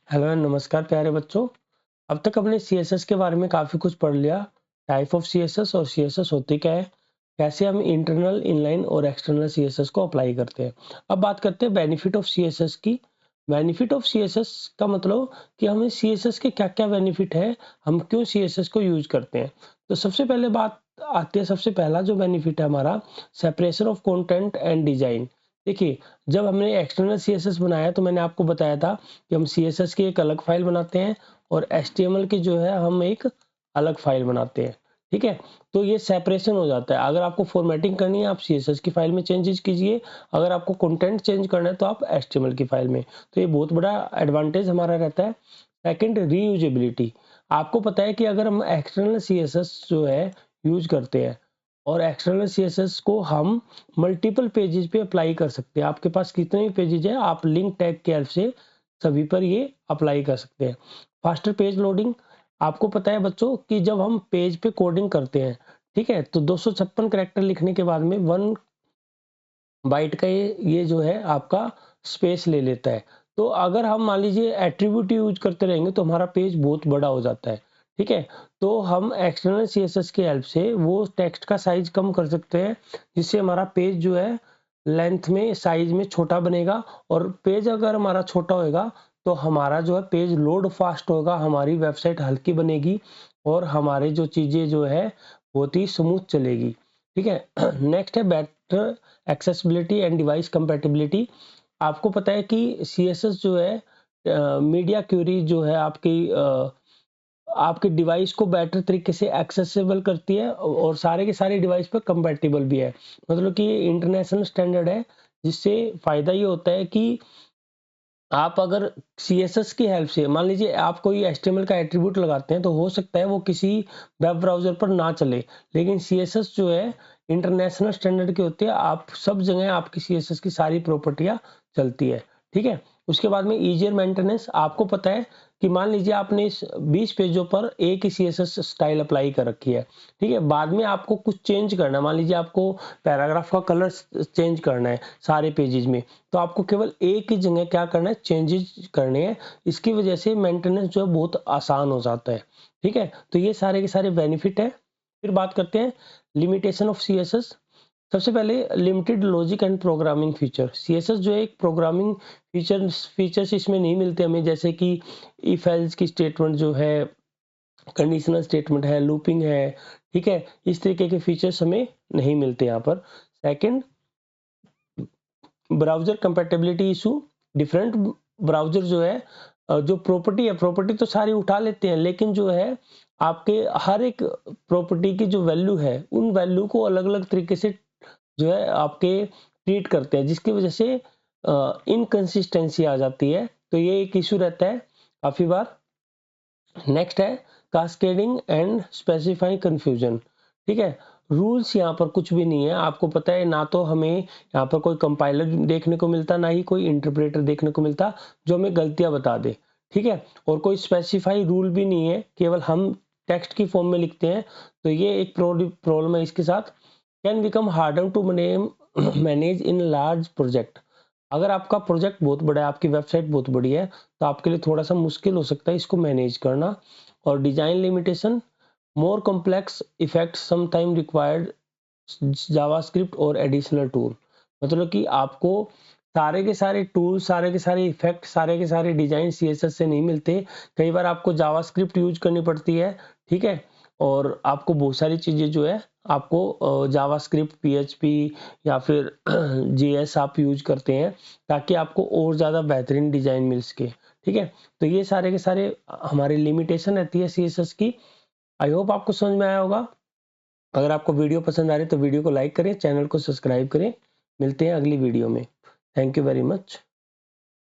Hello and नमस्कार प्यारे बच्चों। अब तक हमने सीएसएस के बारे में काफ़ी कुछ पढ़ लिया। टाइप ऑफ सीएसएस और सीएसएस होती क्या है, कैसे हम इंटरनल, इनलाइन और एक्सटर्नल सीएसएस को अप्लाई करते हैं। अब बात करते हैं बेनिफिट ऑफ सीएसएस की। बेनिफिट ऑफ सीएसएस का मतलब कि हमें सीएसएस के क्या क्या बेनिफिट है, हम क्यों सीएसएस को यूज करते हैं। तो सबसे पहले बात आती है, सबसे पहला जो बेनिफिट है हमारा, separation of content and design. देखिए, जब हमने एक्सटर्नल सीएसएस बनाया तो मैंने आपको बताया था कि हम सीएसएस की एक अलग फाइल बनाते हैं और एचटीएमएल की जो है हम एक अलग फाइल बनाते हैं। ठीक है, तो ये सेपरेशन हो जाता है। अगर आपको फॉर्मेटिंग करनी है आप सीएसएस की फाइल में चेंजेस कीजिए, अगर आपको कंटेंट चेंज करना है तो आप एचटीएमएल की फाइल में। तो ये बहुत बड़ा एडवांटेज हमारा रहता है। Second, reusability. आपको पता है कि अगर हम एक्सटर्नल सीएसएस जो है यूज करते हैं और एक्सटर्नल सीएसएस को हम मल्टीपल पेजेस पे अप्लाई कर सकते हैं। आपके पास कितने भी पेजेस है, आप लिंक टैग के हेल्प से सभी पर ये अप्लाई कर सकते हैं। Faster page loading. आपको पता है बच्चों कि जब हम पेज पे कोडिंग करते हैं, ठीक है, तो 256 कैरेक्टर लिखने के बाद में 1 बाइट का ये जो है आपका स्पेस ले लेता है। तो अगर हम मान लीजिए एट्रीब्यूट यूज करते रहेंगे तो हमारा पेज बहुत बड़ा हो जाता है। ठीक है, तो हम एक्सटर्नल सीएसएस की हेल्प से वो टेक्स्ट का साइज कम कर सकते हैं, जिससे हमारा पेज जो है लेंथ में, साइज में छोटा बनेगा। और पेज अगर हमारा छोटा होगा तो हमारा जो है पेज लोड फास्ट होगा, हमारी वेबसाइट हल्की बनेगी और हमारे जो चीजें जो है बहुत ही स्मूथ चलेगी। ठीक है। नेक्स्ट है better accessibility and device compatibility. आपको पता है कि सीएसएस जो है मीडिया क्वेरी जो है आपके डिवाइस को बेटर तरीके से एक्सेसिबल करती है और सारे के सारे डिवाइस पर कंपैटिबल भी है। मतलब कि इंटरनेशनल स्टैंडर्ड है, जिससे फायदा ये होता है कि आप अगर सीएसएस की हेल्प से, मान लीजिए आप कोई एचटीएमएल का एट्रीब्यूट लगाते हैं तो हो सकता है वो किसी वेब ब्राउजर पर ना चले, लेकिन सीएसएस जो है इंटरनेशनल स्टैंडर्ड की होती है, आप सब जगह आपकी सीएसएस की सारी प्रॉपर्टियां चलती है। ठीक है, उसके बाद में इजियर मेंटेनेंस। आपको पता है कि मान लीजिए आपने इस 20 पेजों पर एक ही सीएसएस स्टाइल अप्लाई कर रखी है। ठीक है, बाद में आपको कुछ चेंज करना है, मान लीजिए आपको पैराग्राफ का कलर चेंज करना है सारे पेजेस में, तो आपको केवल एक ही जगह क्या करना है, चेंजेस करने हैं। इसकी वजह से मेंटेनेंस जो है बहुत आसान हो जाता है। ठीक है, तो ये सारे के सारे बेनिफिट है। फिर बात करते हैं लिमिटेशन ऑफ सीएसएस। सबसे पहले limited logic and programming feature. CSS जो है एक प्रोग्रामिंग फीचर्स इसमें नहीं मिलते हमें, जैसे कि इफ एल्स की स्टेटमेंट जो है, कंडीशनल स्टेटमेंट है, लूपिंग है। ठीक है, इस तरीके के फीचर्स हमें नहीं मिलते यहाँ पर। Second, browser compatibility issue. Different browser जो है, जो प्रॉपर्टी तो सारी उठा लेते हैं, लेकिन जो है आपके हर एक प्रॉपर्टी की जो वैल्यू है, उन वैल्यू को अलग अलग तरीके से जो है आपके ट्रीट करते हैं, जिसकी वजह से इनकंसिस्टेंसी आ जाती है। तो ये एक इशू रहता है काफी बार। नेक्स्ट है कास्केडिंग एंड स्पेसिफाइंग कंफ्यूजन। ठीक है, रूल्स यहाँ पर कुछ भी नहीं है। आपको पता है, ना तो हमें यहाँ पर कोई कंपाइलर देखने को मिलता, ना ही कोई इंटरप्रेटर देखने को मिलता जो हमें गलतियां बता दे। ठीक है, और कोई स्पेसिफाई रूल भी नहीं है, केवल हम टेक्स्ट की फॉर्म में लिखते हैं। तो ये एक प्रॉब्लम है इसके साथ। Can become harder to manage in large project. अगर आपका प्रोजेक्ट बहुत बड़ा है, आपकी वेबसाइट बहुत बड़ी है, तो आपके लिए थोड़ा सा मुश्किल हो सकता है इसको मैनेज करना। और design limitation, more complex effects sometime required JavaScript और एडिशनल टूल। मतलब कि आपको सारे के सारे टूल, सारे के सारे इफेक्ट, सारे के सारे डिजाइन सीएसएस से नहीं मिलते। कई बार आपको जावास्क्रिप्ट यूज करनी पड़ती है। ठीक है, और आपको बहुत सारी चीजें जो है आपको जावास्क्रिप्ट, पीएचपी या फिर जेएस आप यूज करते हैं, ताकि आपको और ज्यादा बेहतरीन डिजाइन मिल सके। ठीक है, तो ये सारे के सारे हमारी लिमिटेशन रहती है सीएसएस की। आई होप आपको समझ में आया होगा। अगर आपको वीडियो पसंद आ रही है तो वीडियो को लाइक करें, चैनल को सब्सक्राइब करें। मिलते हैं अगली वीडियो में। Thank you very much.